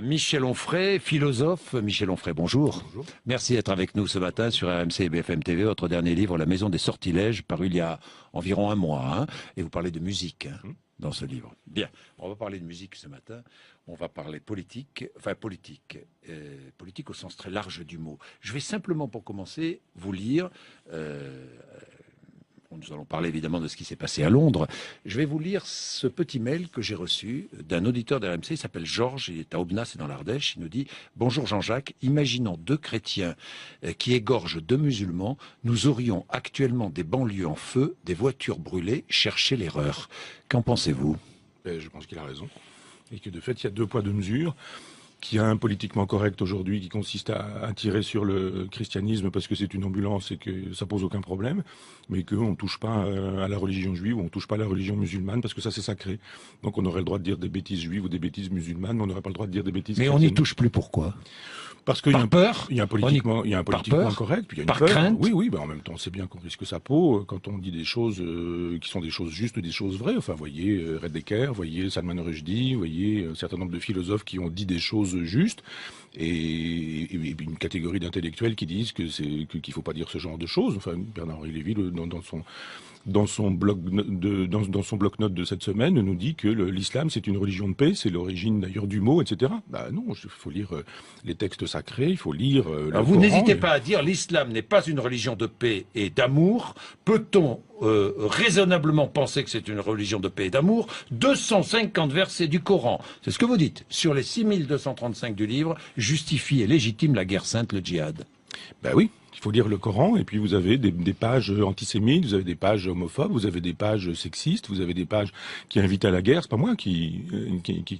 Michel Onfray, philosophe. Michel Onfray, bonjour. Bonjour. Merci d'être avec nous ce matin sur RMC et BFM TV. Votre dernier livre, La Maison des Sortilèges, paru il y a environ un mois. Et vous parlez de musique dans ce livre. Bien, on va parler de musique ce matin. On va parler politique, politique au sens très large du mot. Je vais simplement, pour commencer, vous lire... nous allons parler évidemment de ce qui s'est passé à Londres. Je vais vous lire ce petit mail que j'ai reçu d'un auditeur de RMC. Il s'appelle Georges, il est à Aubenas, c'est dans l'Ardèche. Il nous dit « Bonjour Jean-Jacques, imaginons deux chrétiens qui égorgent deux musulmans. Nous aurions actuellement des banlieues en feu, des voitures brûlées. Cherchez l'erreur. Qu'en pensez-vous » Je pense qu'il a raison. Et que de fait, il y a deux poids, deux mesures. Qu'il y a un politiquement correct aujourd'hui qui consiste à tirer sur le christianisme parce que c'est une ambulance et que ça pose aucun problème, mais qu'on ne touche pas à la religion juive ou on ne touche pas à la religion musulmane parce que ça c'est sacré. Donc on aurait le droit de dire des bêtises juives ou des bêtises musulmanes, mais on n'aurait pas le droit de dire des bêtises chrétiennes. Mais on n'y touche plus, pourquoi ? Parce qu'il y a un peur, il y a un politiquement correct, puis il y a une par peur. crainte. Oui, en même temps, on sait bien qu'on risque sa peau quand on dit des choses qui sont des choses justes, des choses vraies. Enfin, voyez Heidegger, voyez Salman Rushdie, voyez un certain nombre de philosophes qui ont dit des choses justes, et une catégorie d'intellectuels qui disent qu'il faut pas dire ce genre de choses. Enfin, Bernard-Henri Lévy, dans son bloc-notes de cette semaine, nous dit que l'islam c'est une religion de paix, c'est l'origine d'ailleurs du mot, etc. Bah non, il faut lire les textes sacrés, il faut lire le Coran. Vous n'hésitez pas à dire l'islam n'est pas une religion de paix et d'amour. Peut-on raisonnablement penser que c'est une religion de paix et d'amour ? 250 versets du Coran, c'est ce que vous dites, sur les 6235 du livre, justifie et légitime la guerre sainte, le djihad. Ben oui. Il faut lire le Coran, et puis vous avez des pages antisémites, vous avez des pages homophobes, vous avez des pages sexistes, vous avez des pages qui invitent à la guerre. C'est pas moi qui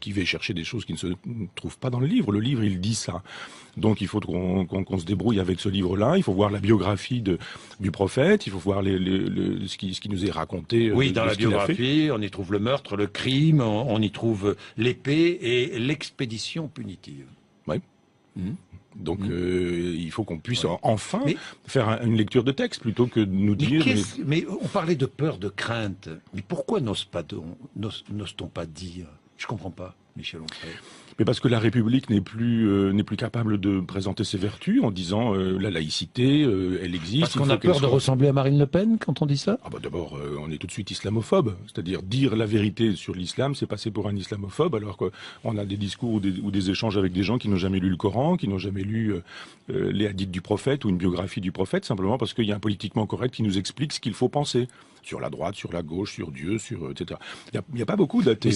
vais chercher des choses qui ne se trouvent pas dans le livre. Le livre, il dit ça. Donc il faut qu'on se débrouille avec ce livre-là. Il faut voir la biographie du prophète, il faut voir ce qui nous est raconté. Oui, dans la biographie, on y trouve le meurtre, le crime, on y trouve l'épée et l'expédition punitive. Oui. Donc il faut qu'on puisse enfin faire une lecture de texte plutôt que de nous dire... Mais on parlait de peur, de crainte. Mais pourquoi n'ose-t-on pas dire ? Je comprends pas, Michel Onfray. Mais parce que la République n'est plus capable de présenter ses vertus en disant la laïcité, elle existe. Parce qu'on a peur de ressembler à Marine Le Pen quand on dit ça ? Ah bah d'abord, on est tout de suite islamophobe. C'est-à-dire dire la vérité sur l'islam, c'est passer pour un islamophobe, alors qu'on a des discours ou des échanges avec des gens qui n'ont jamais lu le Coran, qui n'ont jamais lu les hadiths du prophète ou une biographie du prophète, simplement parce qu'il y a un politiquement correct qui nous explique ce qu'il faut penser. Sur la droite, sur la gauche, sur Dieu, etc. Il n'y a pas beaucoup d'athées.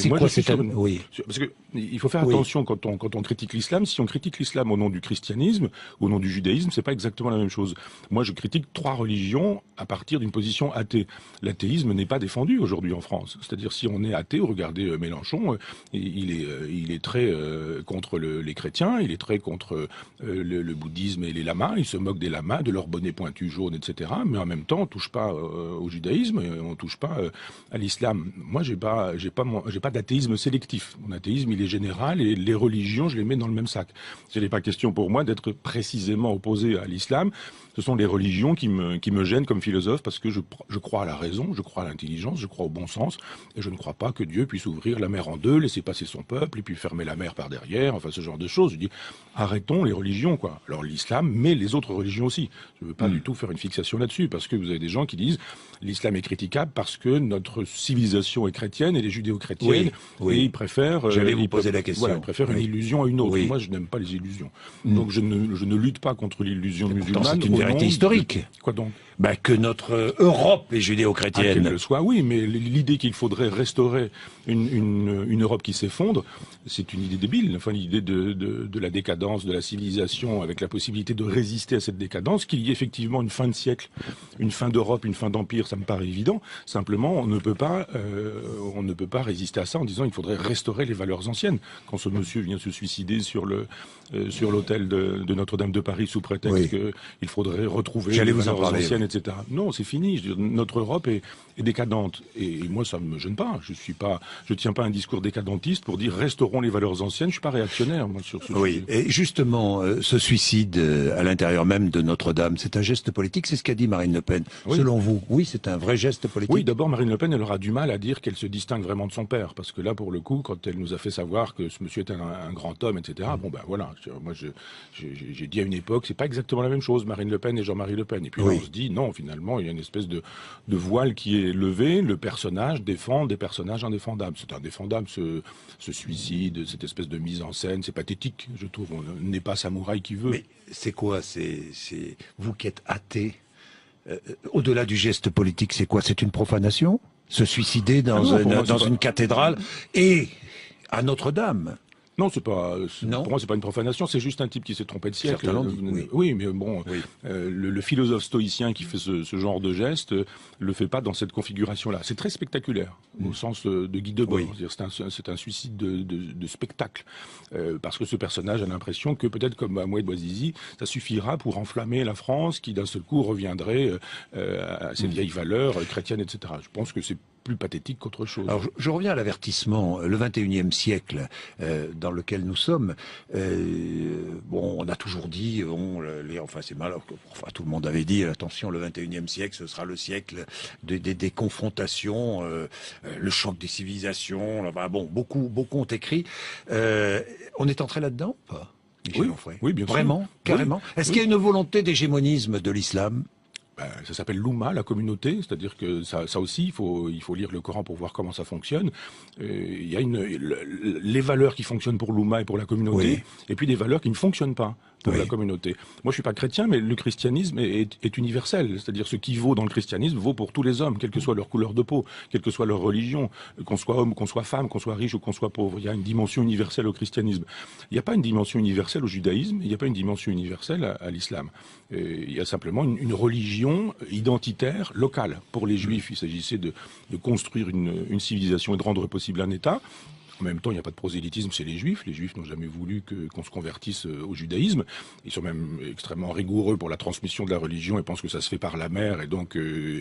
Oui. Parce que il faut faire attention quand on critique l'islam. Si on critique l'islam au nom du christianisme, au nom du judaïsme, c'est pas exactement la même chose. Moi, je critique trois religions à partir d'une position athée. L'athéisme n'est pas défendu aujourd'hui en France. C'est-à-dire, si on est athée, regardez Mélenchon, il est très contre les chrétiens, il est très contre le bouddhisme et les lamas. Il se moque des lamas, de leur bonnet pointu jaune, etc. Mais en même temps, on touche pas au judaïsme. On touche pas à l'islam. Moi, j'ai pas d'athéisme sélectif. Mon athéisme, il est général et les religions, je les mets dans le même sac. Ce n'est pas question pour moi d'être précisément opposé à l'islam. Ce sont les religions qui me gênent comme philosophe parce que je crois à la raison, je crois à l'intelligence, je crois au bon sens et je ne crois pas que Dieu puisse ouvrir la mer en deux, laisser passer son peuple et puis fermer la mer par derrière, enfin ce genre de choses. Je dis arrêtons les religions, quoi. Alors l'islam, mais les autres religions aussi. Je veux pas du tout faire une fixation là-dessus parce que vous avez des gens qui disent l'islam est critiquable parce que notre civilisation est chrétienne et les judéo-chrétiennes et ils préfèrent... J'allais vous poser la question. Voilà, ils préfèrent une illusion à une autre. Moi, je n'aime pas les illusions. Donc je ne lutte pas contre l'illusion musulmane. C'est une vérité historique. Quoi donc ? Que notre Europe est judéo-chrétienne. Qu'elle le soit, oui, mais l'idée qu'il faudrait restaurer une Europe qui s'effondre, c'est une idée débile. Enfin, l'idée de la décadence, de la civilisation, avec la possibilité de résister à cette décadence, qu'il y ait effectivement une fin de siècle, une fin d'Europe, une fin d'empire, ça me paraît évident. Simplement, on ne peut pas résister à ça en disant il faudrait restaurer les valeurs anciennes. Quand ce monsieur vient se suicider sur l'autel de Notre-Dame de Paris sous prétexte qu'il faudrait retrouver les valeurs anciennes, etc. Non, c'est fini. Je veux dire, notre Europe est décadente. Et moi, ça ne me gêne pas. Je tiens pas un discours décadentiste pour dire restaurons les valeurs anciennes. Je suis pas réactionnaire, moi, sur ce sujet. Et justement, ce suicide à l'intérieur même de Notre-Dame, c'est un geste politique, c'est ce qu'a dit Marine Le Pen. Selon vous, oui, c'est un vrai geste politique. Oui, d'abord, Marine Le Pen, elle aura du mal à dire qu'elle se distingue vraiment de son père. Parce que là, pour le coup, quand elle nous a fait savoir que ce monsieur était est un grand homme, etc. Bon, ben voilà, moi j'ai dit à une époque, c'est pas exactement la même chose, Marine Le Pen et Jean-Marie Le Pen. Et puis là, on se dit, non, finalement, il y a une espèce de voile qui est levé, le personnage défend des personnages indéfendables. C'est indéfendable, ce suicide, cette espèce de mise en scène, c'est pathétique, je trouve. On n'est pas samouraï qui veut. Mais c'est quoi, c'est vous qui êtes athée, au-delà du geste politique, c'est quoi? C'est une profanation? Se suicider dans une cathédrale et à Notre-Dame? Non, pour moi, c'est pas une profanation, c'est juste un type qui s'est trompé de siècle. Certains l'ont dit, oui, mais bon, le philosophe stoïcien qui fait ce genre de geste le fait pas dans cette configuration-là. C'est très spectaculaire, au sens de Guy Debord. C'est un suicide de spectacle. Parce que ce personnage a l'impression que peut-être comme Moued Bouazizi, ça suffira pour enflammer la France, qui d'un seul coup reviendrait à ses vieilles valeurs chrétiennes, etc. Je pense que c'est plus pathétique qu'autre chose. Alors, je reviens à l'avertissement. Le 21e siècle dans lequel nous sommes, bon, on a toujours dit, enfin c'est mal, enfin tout le monde avait dit, attention, le 21e siècle, ce sera le siècle des confrontations, le choc des civilisations. Enfin, bon, beaucoup ont écrit. On est entré là-dedans ou pas, Michel Onfray? Oui, bien sûr. Vraiment, carrément. Est-ce qu'il y a une volonté d'hégémonisme de l'islam? Ça s'appelle l'Oumma, la communauté, c'est-à-dire que ça aussi, il faut lire le Coran pour voir comment ça fonctionne. Il y a les valeurs qui fonctionnent pour l'Oumma et pour la communauté, et puis des valeurs qui ne fonctionnent pas pour la communauté. Moi, je suis pas chrétien, mais le christianisme est universel. C'est-à-dire ce qui vaut dans le christianisme vaut pour tous les hommes, quelle que soit leur couleur de peau, quelle que soit leur religion, qu'on soit homme, qu'on soit femme, qu'on soit riche ou qu'on soit pauvre. Il y a une dimension universelle au christianisme. Il n'y a pas une dimension universelle au judaïsme, il n'y a pas une dimension universelle à l'islam. Il y a simplement une religion identitaire, locale. Pour les juifs, il s'agissait de construire une civilisation et de rendre possible un État. En même temps, il n'y a pas de prosélytisme chez les Juifs. Les Juifs n'ont jamais voulu qu'on se convertisse au judaïsme. Ils sont même extrêmement rigoureux pour la transmission de la religion et pensent que ça se fait par la mère. Et donc,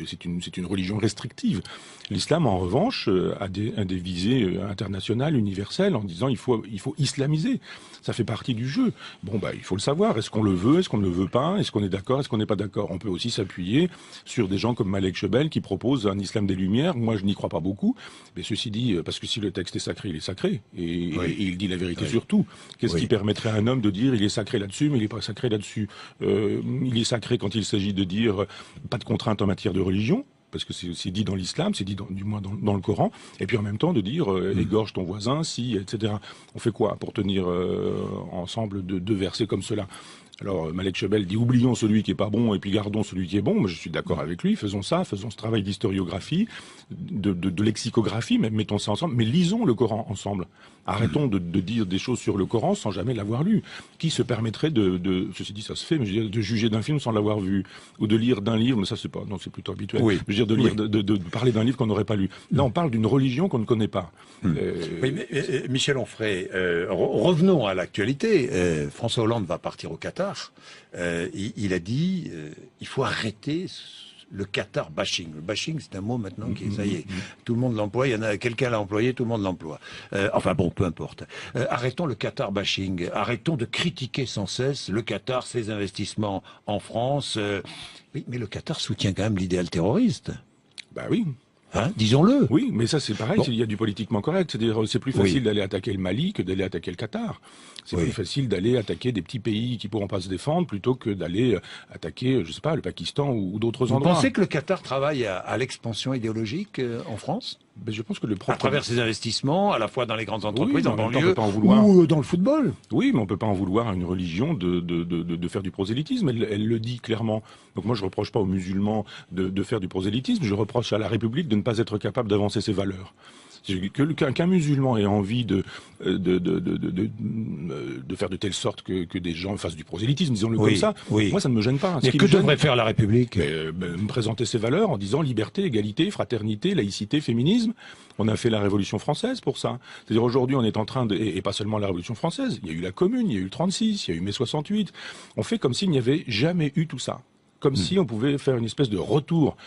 c'est une religion restrictive. L'islam, en revanche, a des visées internationales, universelles, en disant il faut islamiser. Ça fait partie du jeu. Bon, il faut le savoir. Est-ce qu'on le veut? Est-ce qu'on ne le veut pas? Est-ce qu'on est d'accord? Est-ce qu'on n'est pas d'accord? On peut aussi s'appuyer sur des gens comme Malek Chebel qui proposent un islam des Lumières. Moi, je n'y crois pas beaucoup. Mais ceci dit, parce que si le texte est sacré, il est sacré. Et il dit la vérité sur tout. Qu'est-ce qui permettrait à un homme de dire il est sacré là-dessus, mais il n'est pas sacré là-dessus? Il est sacré quand il s'agit de dire pas de contrainte en matière de religion, parce que c'est dit dans l'islam, c'est dit du moins dans le Coran, et puis en même temps de dire égorge ton voisin, si, etc. On fait quoi pour tenir ensemble deux versets comme cela? Alors, Malek Chebel dit oublions celui qui est pas bon et puis gardons celui qui est bon. Moi, je suis d'accord avec lui. Faisons ça, faisons ce travail d'historiographie, de lexicographie, même mettons ça ensemble. Mais lisons le Coran ensemble. Arrêtons de dire des choses sur le Coran sans jamais l'avoir lu. Qui se permettrait ceci dit, ça se fait, mais je veux dire, de juger d'un film sans l'avoir vu, ou de lire d'un livre, mais ça c'est pas, non, c'est plutôt habituel. Je veux dire, de parler d'un livre qu'on n'aurait pas lu. Là, on parle d'une religion qu'on ne connaît pas. Oui, mais Michel Onfray, revenons à l'actualité. François Hollande va partir au Qatar. Il a dit il faut arrêter le Qatar bashing. Le bashing, c'est un mot maintenant qui, ça y est, tout le monde l'emploie. Il y en a quelqu'un l'a employé, tout le monde l'emploie. Enfin bon, peu importe. Arrêtons le Qatar bashing. Arrêtons de critiquer sans cesse le Qatar, ses investissements en France. Oui, mais le Qatar soutient quand même l'idéal terroriste. Oui. Hein, disons-le. Oui, mais ça c'est pareil, il y a du politiquement correct. C'est-à-dire, c'est plus facile d'aller attaquer le Mali que d'aller attaquer le Qatar. C'est plus facile d'aller attaquer des petits pays qui pourront pas se défendre plutôt que d'aller attaquer, je sais pas, le Pakistan ou d'autres endroits. Vous pensez que le Qatar travaille à l'expansion idéologique en France? Je pense que à travers ses investissements, à la fois dans les grandes entreprises, en banlieue, ou dans le football. Oui, mais on peut pas en vouloir à une religion de faire du prosélytisme. Elle le dit clairement. Donc moi, je reproche pas aux musulmans de faire du prosélytisme. Je reproche à la République de ne pas être capable d'avancer ses valeurs. Qu'un musulman ait envie de faire de telle sorte que des gens fassent du prosélytisme, disons-le comme ça, moi ça ne me gêne pas. Mais que devrait faire la République? Me présenter ses valeurs en disant liberté, égalité, fraternité, laïcité, féminisme. On a fait la Révolution française pour ça. C'est-à-dire aujourd'hui on est en train et pas seulement la Révolution française, il y a eu la Commune, il y a eu le 36, il y a eu mai 68. On fait comme s'il n'y avait jamais eu tout ça. comme si on pouvait faire une espèce de retour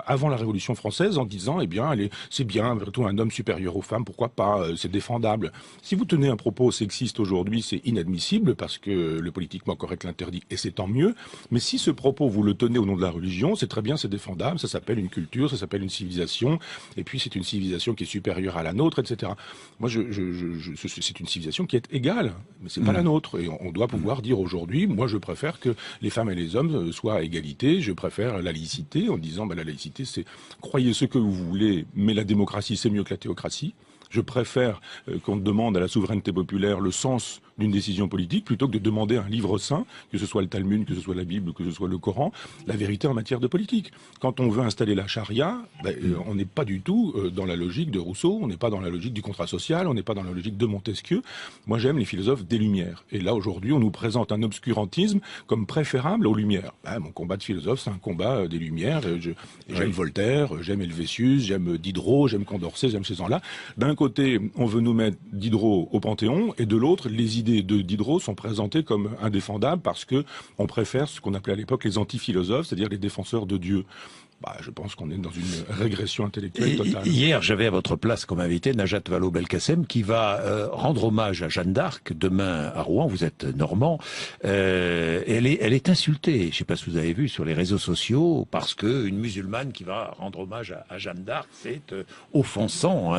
avant la Révolution française en disant, eh bien, c'est bien, surtout un homme supérieur aux femmes, pourquoi pas, c'est défendable. Si vous tenez un propos sexiste aujourd'hui, c'est inadmissible parce que le politiquement correct l'interdit et c'est tant mieux. Mais si ce propos, vous le tenez au nom de la religion, c'est très bien, c'est défendable, ça s'appelle une culture, ça s'appelle une civilisation, et puis c'est une civilisation qui est supérieure à la nôtre, etc. Moi, c'est une civilisation qui est égale, mais c'est pas la nôtre. Et on doit pouvoir dire aujourd'hui, moi, je préfère que les femmes et les hommes soient à égalité, je préfère la laïcité, en disant, la laïcité, c'est croyez ce que vous voulez, mais la démocratie, c'est mieux que la théocratie. Je préfère qu'on demande à la souveraineté populaire le sens d'une décision politique plutôt que de demander un livre saint, que ce soit le Talmud, que ce soit la Bible, que ce soit le Coran, la vérité en matière de politique. Quand on veut installer la charia, on n'est pas du tout dans la logique de Rousseau, on n'est pas dans la logique du contrat social, on n'est pas dans la logique de Montesquieu. Moi, j'aime les philosophes des Lumières. Et là, aujourd'hui, on nous présente un obscurantisme comme préférable aux Lumières. Mon combat de philosophe, c'est un combat des Lumières. J'aime Voltaire, j'aime Helvétius, j'aime Diderot, j'aime Condorcet, j'aime ces gens-là. D'un côté, on veut nous mettre Diderot au Panthéon, et de l'autre, les idées de Diderot sont présentées comme indéfendables parce que on préfère ce qu'on appelait à l'époque les anti-philosophes, c'est-à-dire les défenseurs de Dieu. Je pense qu'on est dans une régression intellectuelle totale. Hier, j'avais à votre place comme invité Najat Vallaud-Belkacem qui va rendre hommage à Jeanne d'Arc demain à Rouen. Vous êtes normand. Elle est insultée. Je ne sais pas si vous avez vu sur les réseaux sociaux parce que une musulmane qui va rendre hommage à Jeanne d'Arc, c'est offensant.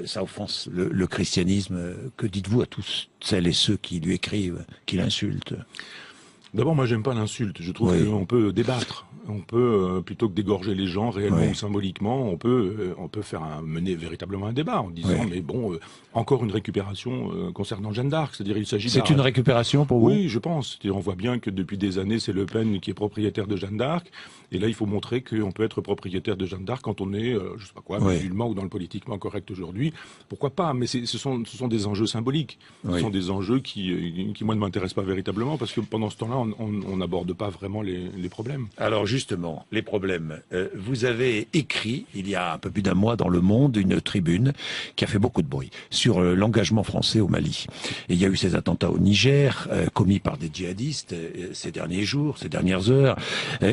Ça offense le christianisme. Que dites-vous à tous celles et ceux qui lui écrivent, qui l'insultent? D'abord, moi, j'aime pas l'insulte. Je trouve qu'on peut débattre. On peut, plutôt que d'égorger les gens réellement ou symboliquement, on peut mener véritablement un débat en disant, mais bon, encore une récupération concernant Jeanne d'Arc. C'est-à-dire, il s'agit. C'est une récupération pour vous? Oui, je pense. On voit bien que depuis des années, c'est Le Pen qui est propriétaire de Jeanne d'Arc. Et là, il faut montrer qu'on peut être propriétaire de Jeanne d'Arc quand on est, je sais pas quoi, musulman ou dans le politiquement correct aujourd'hui. Pourquoi pas? Mais ce sont des enjeux symboliques. Ce sont des enjeux qui moi, ne m'intéressent pas véritablement parce que pendant ce temps-là, on n'aborde pas vraiment les problèmes. Alors justement, les problèmes. Vous avez écrit, il y a un peu plus d'un mois dans Le Monde, une tribune qui a fait beaucoup de bruit sur l'engagement français au Mali. Et il y a eu ces attentats au Niger, commis par des djihadistes ces derniers jours, ces dernières heures.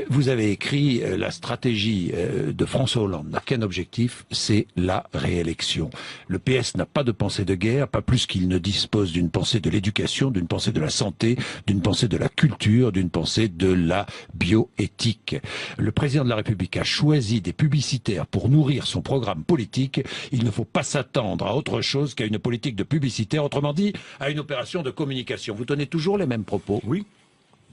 Vous avez écrit la stratégie de François Hollande n'a qu'un objectif, c'est la réélection. Le PS n'a pas de pensée de guerre, pas plus qu'il ne dispose d'une pensée de l'éducation, d'une pensée de la santé, d'une pensée de la culture, d'une pensée de la bioéthique. Le président de la République a choisi des publicitaires pour nourrir son programme politique. Il ne faut pas s'attendre à autre chose qu'à une politique de publicitaire, autrement dit, à une opération de communication. Vous tenez toujours les mêmes propos?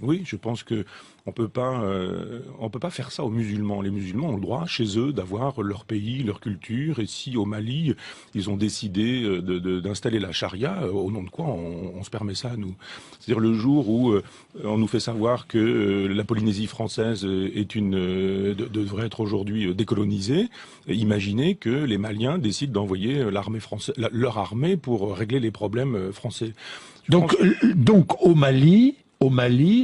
Oui, je pense que on peut pas faire ça aux musulmans. Les musulmans ont le droit, chez eux, d'avoir leur pays, leur culture. Et si au Mali, ils ont décidé d'installer la charia, au nom de quoi on se permet ça à nous? C'est-à-dire le jour où on nous fait savoir que la Polynésie française devrait être aujourd'hui décolonisée, imaginez que les Maliens décident d'envoyer leur armée pour régler les problèmes français. Donc au Mali,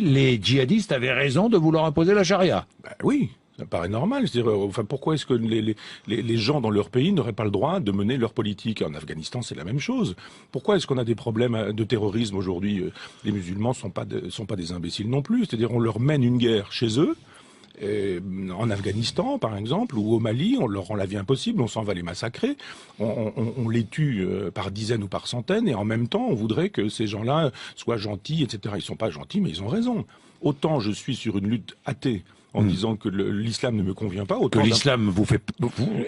les djihadistes avaient raison de vouloir imposer la charia. Oui, ça paraît normal. C'est-à-dire, pourquoi est-ce que les gens dans leur pays n'auraient pas le droit de mener leur politique? En Afghanistan, c'est la même chose. Pourquoi est-ce qu'on a des problèmes de terrorisme aujourd'hui? Les musulmans sont pas des imbéciles non plus. C'est-à-dire, on leur mène une guerre chez eux. En Afghanistan, par exemple, ou au Mali, on leur rend la vie impossible, on s'en va les massacrer, on les tue par dizaines ou par centaines, et en même temps, on voudrait que ces gens-là soient gentils, etc. Ils sont pas gentils, mais ils ont raison. Autant je suis sur une lutte athée, en disant que l'islam ne me convient pas. Autant que l'islam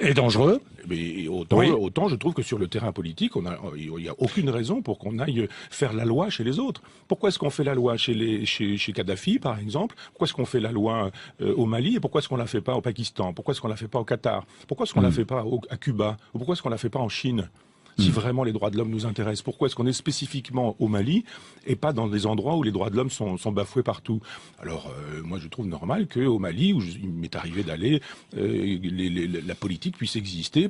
est dangereux. Mais autant je trouve que sur le terrain politique, il n'y a aucune raison pour qu'on aille faire la loi chez les autres. Pourquoi est-ce qu'on fait la loi chez Kadhafi, par exemple? Pourquoi est-ce qu'on fait la loi au Mali? Et pourquoi est-ce qu'on la fait pas au Pakistan? Pourquoi est-ce qu'on la fait pas au Qatar? Pourquoi est-ce qu'on la fait pas à Cuba? Ou pourquoi est-ce qu'on la fait pas en Chine? Si vraiment les droits de l'homme nous intéressent, pourquoi est-ce qu'on est spécifiquement au Mali et pas dans des endroits où les droits de l'homme sont bafoués partout? Alors, moi, je trouve normal qu'au Mali, où il m'est arrivé d'aller, la politique puisse exister.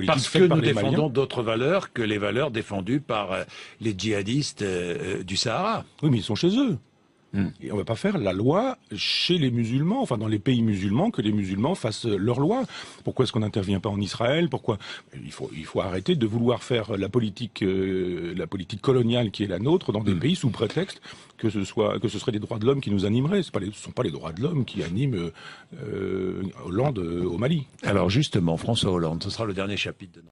Parce que nous défendons d'autres valeurs que les valeurs défendues par les djihadistes du Sahara. Oui, mais ils sont chez eux. Et on va pas faire la loi chez les musulmans, enfin dans les pays musulmans, que les musulmans fassent leur loi. Pourquoi est-ce qu'on n'intervient pas en Israël? Pourquoi il faut arrêter de vouloir faire la politique coloniale qui est la nôtre dans des pays sous prétexte que ce serait les droits de l'homme qui nous animeraient. Ce sont pas les droits de l'homme qui animent Hollande au Mali. Alors justement, François Hollande, ce sera le dernier chapitre de